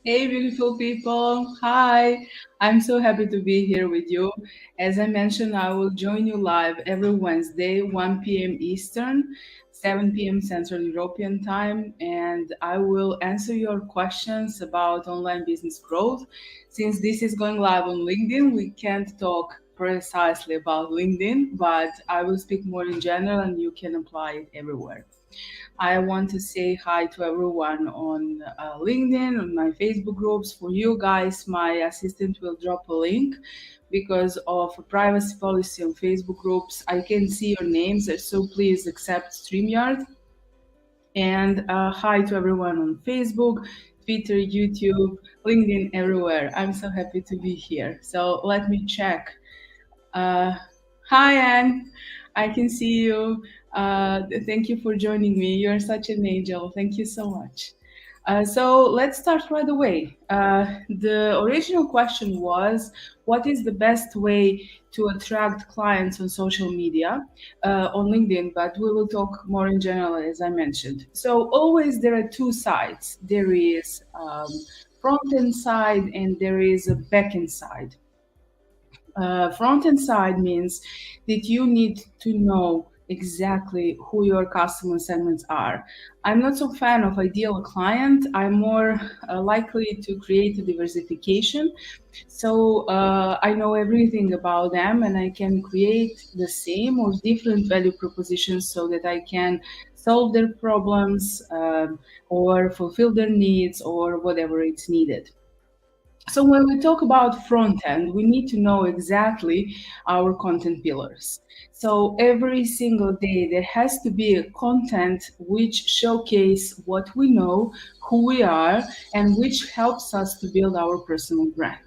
Hey, beautiful people. Hi. I'm so happy to be here with you. As I mentioned, I will join you live every Wednesday, 1 p.m. Eastern, 7 p.m. Central European Time, and I will answer your questions about online business growth. Since this is going live on LinkedIn, we can't talk precisely about LinkedIn, but I will speak more in general and you can apply it everywhere. I want to say hi to everyone on LinkedIn, on my Facebook groups. For you guys, my assistant will drop a link because of a privacy policy on Facebook groups. I can see your names, so please accept StreamYard. And hi to everyone on Facebook, Twitter, YouTube, LinkedIn, everywhere. I'm so happy to be here. So let me check. Uh, Hi, Anne. I can see you. Thank you for joining me. You're such an angel. Thank you so much. So let's start right away. The original question was, what is the best way to attract clients on social media, on LinkedIn? But we will talk more in general, as I mentioned. So always there are two sides. There is front end side and there is a back end side. Front end side means that you need to know exactly who your customer segments are. I'm not so fan of ideal client. I'm more likely to create a diversification. So I know everything about them and I can create the same or different value propositions so that I can solve their problems or fulfill their needs or whatever it's needed. So when we talk about front end, we need to know exactly our content pillars. So every single day there has to be a content which showcase what we know, who we are, and which helps us to build our personal brand.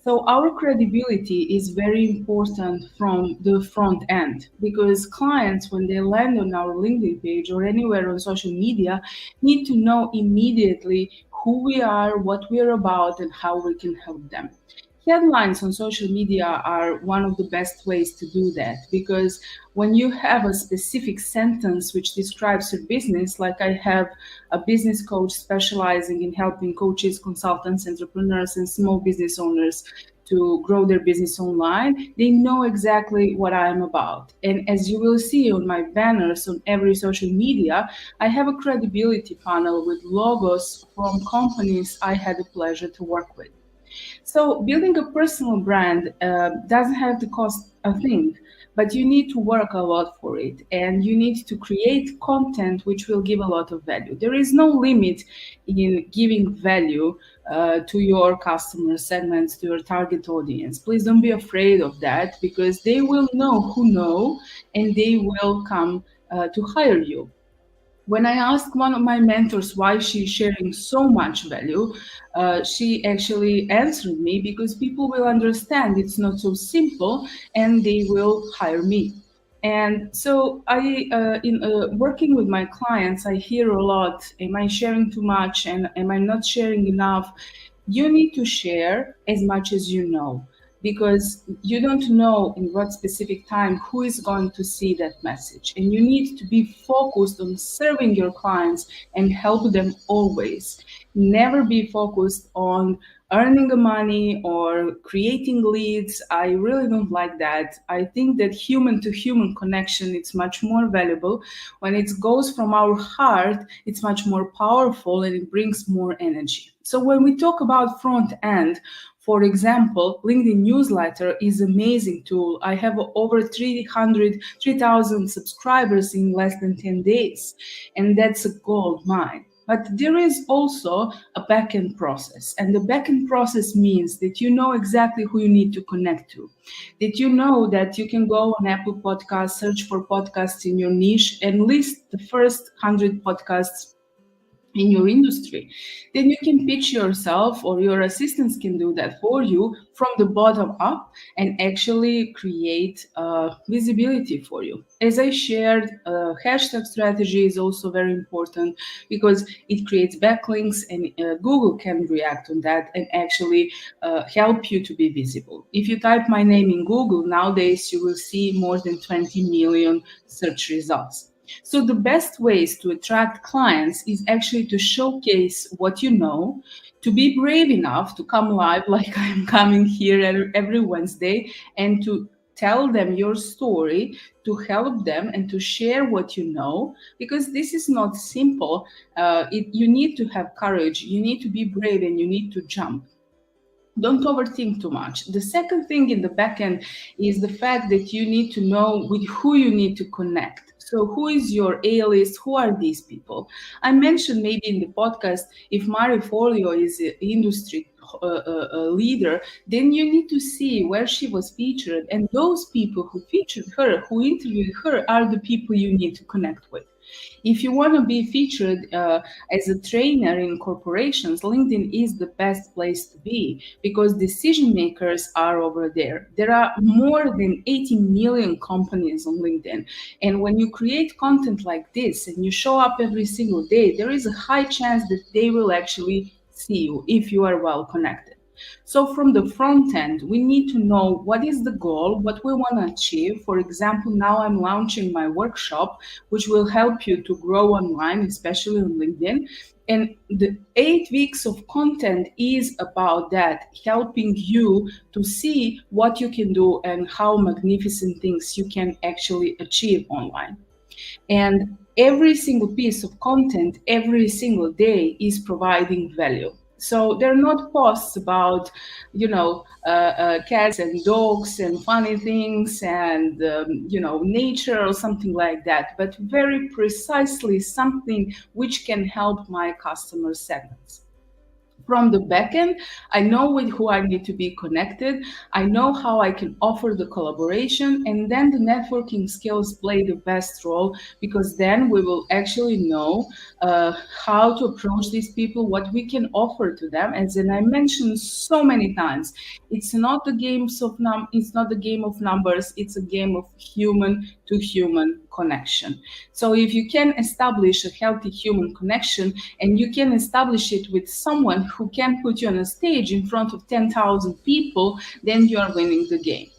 So our credibility is very important from the front end because clients, when they land on our LinkedIn page or anywhere on social media, need to know immediately who we are, what we are about, and how we can help them. Headlines on social media are one of the best ways to do that because when you have a specific sentence which describes your business, like I have a business coach specializing in helping coaches, consultants, entrepreneurs, and small business owners to grow their business online, they know exactly what I'm about. And as you will see on my banners on every social media, I have a credibility funnel with logos from companies I had the pleasure to work with. So building a personal brand doesn't have to cost a thing, but you need to work a lot for it, and you need to create content which will give a lot of value. There is no limit in giving value to your customer segments, to your target audience. Please don't be afraid of that because they will know, and they will come to hire you. When I asked one of my mentors why she's sharing so much value, she actually answered me because people will understand it's not so simple and they will hire me. And so in working with my clients, I hear a lot, am I sharing too much and am I not sharing enough? You need to share as much as you know because you don't know in what specific time who is going to see that message. And you need to be focused on serving your clients and help them always. Never be focused on earning the money or creating leads. I really don't like that. I think that human to human connection it's much more valuable. When it goes from our heart, it's much more powerful and it brings more energy. So when we talk about front end, for example, LinkedIn newsletter is an amazing tool. I have over 3,000 subscribers in less than 10 days, and that's a gold mine. But there is also a backend process, and the backend process means that you know exactly who you need to connect to, that you know that you can go on Apple Podcasts, search for podcasts in your niche, and list the first 100 podcasts in your industry. Then you can pitch yourself or your assistants can do that for you from the bottom up and actually create visibility for you. As I shared, hashtag strategy is also very important because it creates backlinks and Google can react on that and actually help you to be visible. If you type my name in Google nowadays, you will see more than 20 million search results. So the best ways to attract clients is actually to showcase what you know, to be brave enough to come live like I'm coming here every Wednesday and to tell them your story, to help them and to share what you know, because this is not simple. You need to have courage, you need to be brave, and you need to jump. Don't overthink too much. The second thing in the back end is the fact that you need to know with who you need to connect. So, who is your A list? Who are these people? I mentioned maybe in the podcast, if Mari Folio is an industry leader, then you need to see where she was featured. And those people who featured her, who interviewed her, are the people you need to connect with. If you want to be featured as a trainer in corporations, LinkedIn is the best place to be because decision makers are over there. There are more than 80 million companies on LinkedIn. And when you create content like this and you show up every single day, there is a high chance that they will actually see you if you are well connected. So from the front end, we need to know what is the goal, what we want to achieve. For example, now I'm launching my workshop, which will help you to grow online, especially on LinkedIn. And the 8 weeks of content is about that, helping you to see what you can do and how magnificent things you can actually achieve online. And every single piece of content every single day is providing value. So they're not posts about, cats and dogs and funny things and, nature or something like that, but very precisely something which can help my customer segments. From the backend, I know with who I need to be connected. I know how I can offer the collaboration, and then the networking skills play the best role because then we will actually know how to approach these people, what we can offer to them. As then I mentioned so many times, it's not the game of numbers. It's a game of human to human connection. So if you can establish a healthy human connection and you can establish it with someone who can put you on a stage in front of 10,000 people, then you are winning the game.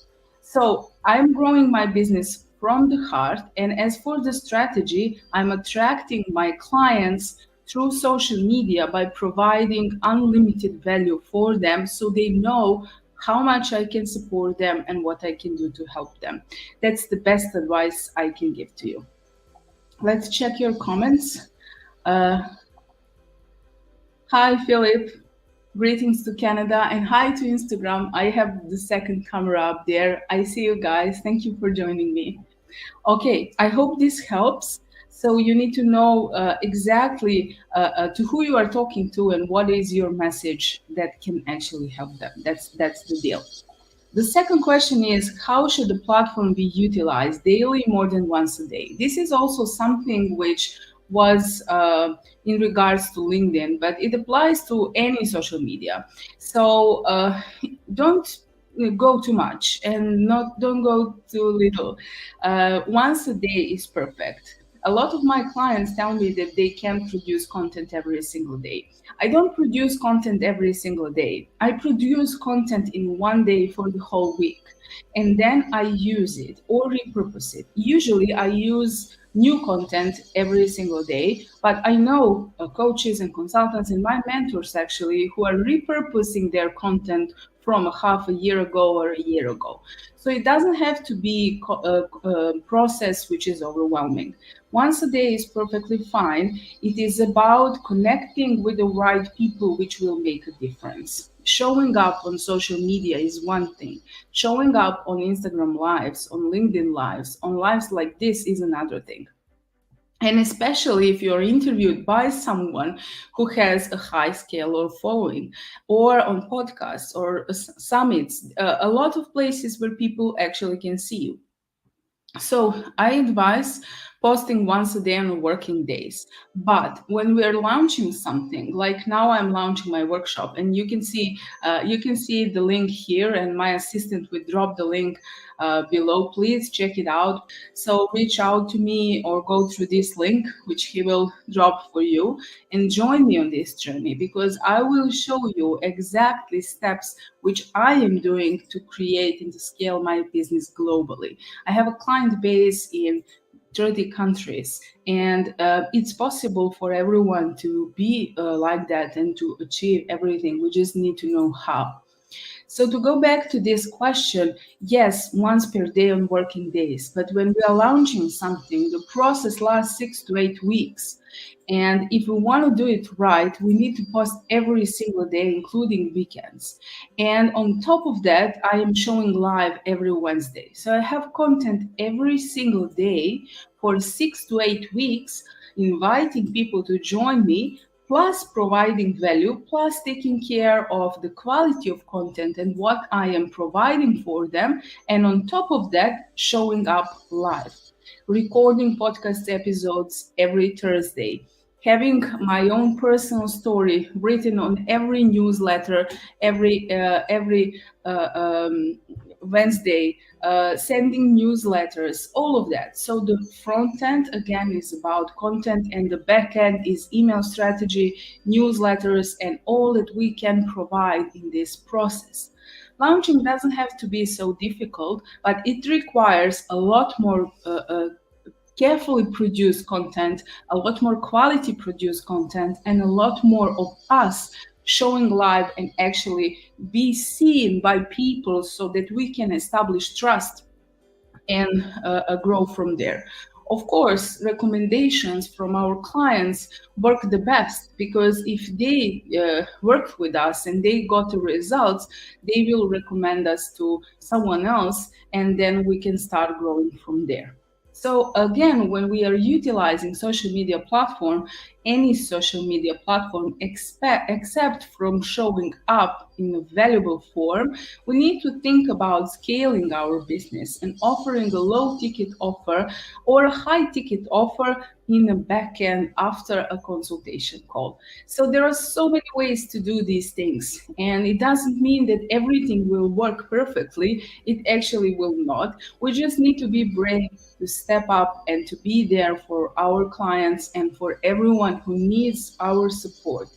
So I'm growing my business from the heart. And as for the strategy, I'm attracting my clients through social media by providing unlimited value for them so they know how much I can support them and what I can do to help them. That's the best advice I can give to you. Let's check your comments. Hi, Philip. Greetings to Canada and hi to Instagram. I have the second camera up there. I see you guys. Thank you for joining me. Okay, I hope this helps. So you need to know exactly to who you are talking to and what is your message that can actually help them. That's the deal. The second question is, how should the platform be utilized daily more than once a day? This is also something which was in regards to LinkedIn, but it applies to any social media. So don't go too much and don't go too little. Once a day is perfect. A lot of my clients tell me that they can produce content every single day. I don't produce content every single day. I produce content in one day for the whole week. And then I use it or repurpose it. Usually I use new content every single day, but I know coaches and consultants and my mentors actually who are repurposing their content from a half a year ago or a year ago. So it doesn't have to be a process which is overwhelming. Once a day is perfectly fine. It is about connecting with the right people, which will make a difference. Showing up on social media is one thing. Showing up on Instagram lives, on LinkedIn lives, on lives like this is another thing. And especially if you're interviewed by someone who has a high scale or following, or on podcasts or summits, a lot of places where people actually can see you. So I advise posting once a day on working days. But when we're launching something, like now I'm launching my workshop, and you can see the link here, and my assistant will drop the link below. Please check it out. So reach out to me or go through this link, which he will drop for you, and join me on this journey because I will show you exactly steps which I am doing to create and to scale my business globally. I have a client base in 30 countries. And it's possible for everyone to be like that and to achieve everything. We just need to know how. So to go back to this question, yes, once per day on working days, but when we are launching something, the process lasts 6 to 8 weeks. And if we want to do it right, we need to post every single day, including weekends. And on top of that, I am showing live every Wednesday. So I have content every single day for 6 to 8 weeks, inviting people to join me, plus providing value, plus taking care of the quality of content and what I am providing for them. And on top of that, showing up live, recording podcast episodes every Thursday, having my own personal story written on every newsletter, every Wednesday, sending newsletters, all of that. So the front end again is about content, and the back end is email strategy, newsletters, and all that we can provide in this process. Launching doesn't have to be so difficult, but it requires a lot more carefully produced content, a lot more quality produced content, and a lot more of us showing live and actually be seen by people so that we can establish trust and grow from there. Of course, recommendations from our clients work the best, because if they worked with us and they got the results, they will recommend us to someone else, and then we can start growing from there. So again, when we are utilizing social media platform, any social media platform, except from showing up in a valuable form, we need to think about scaling our business and offering a low ticket offer or a high ticket offer in the back end after a consultation call. So there are so many ways to do these things, and it doesn't mean that everything will work perfectly. It actually will not. We just need to be brave to step up and to be there for our clients and for everyone who needs our support.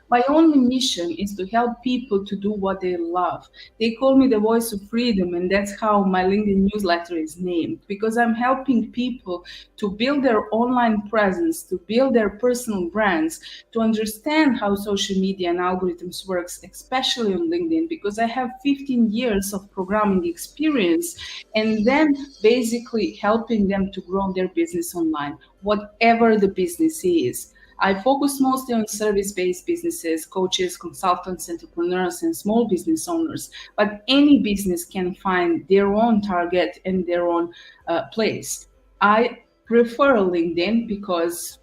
My only mission is to help people to do what they love. They call me the voice of freedom, and that's how my LinkedIn newsletter is named, because I'm helping people to build their online presence, to build their personal brands, to understand how social media and algorithms works, especially on LinkedIn, because I have 15 years of programming experience, and then basically helping them to grow their business online, whatever the business is. I focus mostly on service-based businesses, coaches, consultants, entrepreneurs, and small business owners. But any business can find their own target and their own place. I prefer LinkedIn because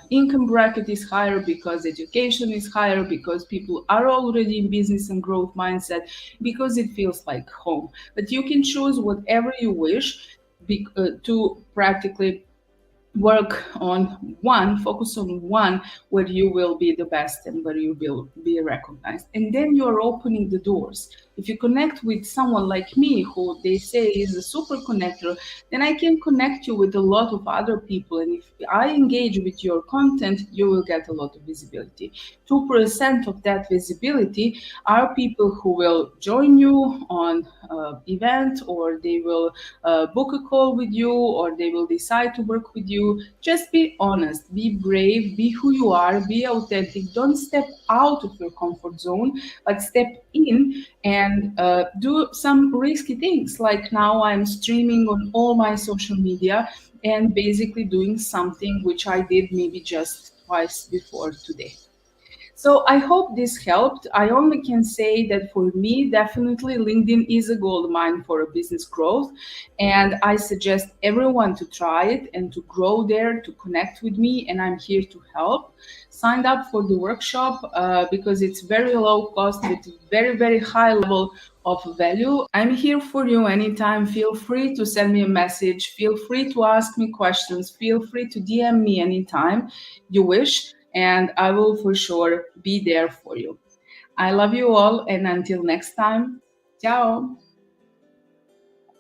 income bracket is higher, because education is higher, because people are already in business and growth mindset, because it feels like home. But you can choose whatever you wish to practically work on one, focus on one where you will be the best and where you will be recognized. And then you're opening the doors. If you connect with someone like me, who they say is a super connector, then I can connect you with a lot of other people. And if I engage with your content, you will get a lot of visibility. 2% of that visibility are people who will join you on event, or they will book a call with you, or they will decide to work with you. Just be honest, be brave, be who you are, be authentic. Don't step out of your comfort zone, but step in and do some risky things. Like now I'm streaming on all my social media and basically doing something which I did maybe just twice before today. So I hope this helped. I only can say that for me, definitely LinkedIn is a gold mine for a business growth. And I suggest everyone to try it and to grow there, to connect with me. And I'm here to help. Sign up for the workshop because it's very low cost with very, very high level of value. I'm here for you anytime. Feel free to send me a message. Feel free to ask me questions. Feel free to DM me anytime you wish, and I will for sure be there for you. I love you all, and until next time, ciao.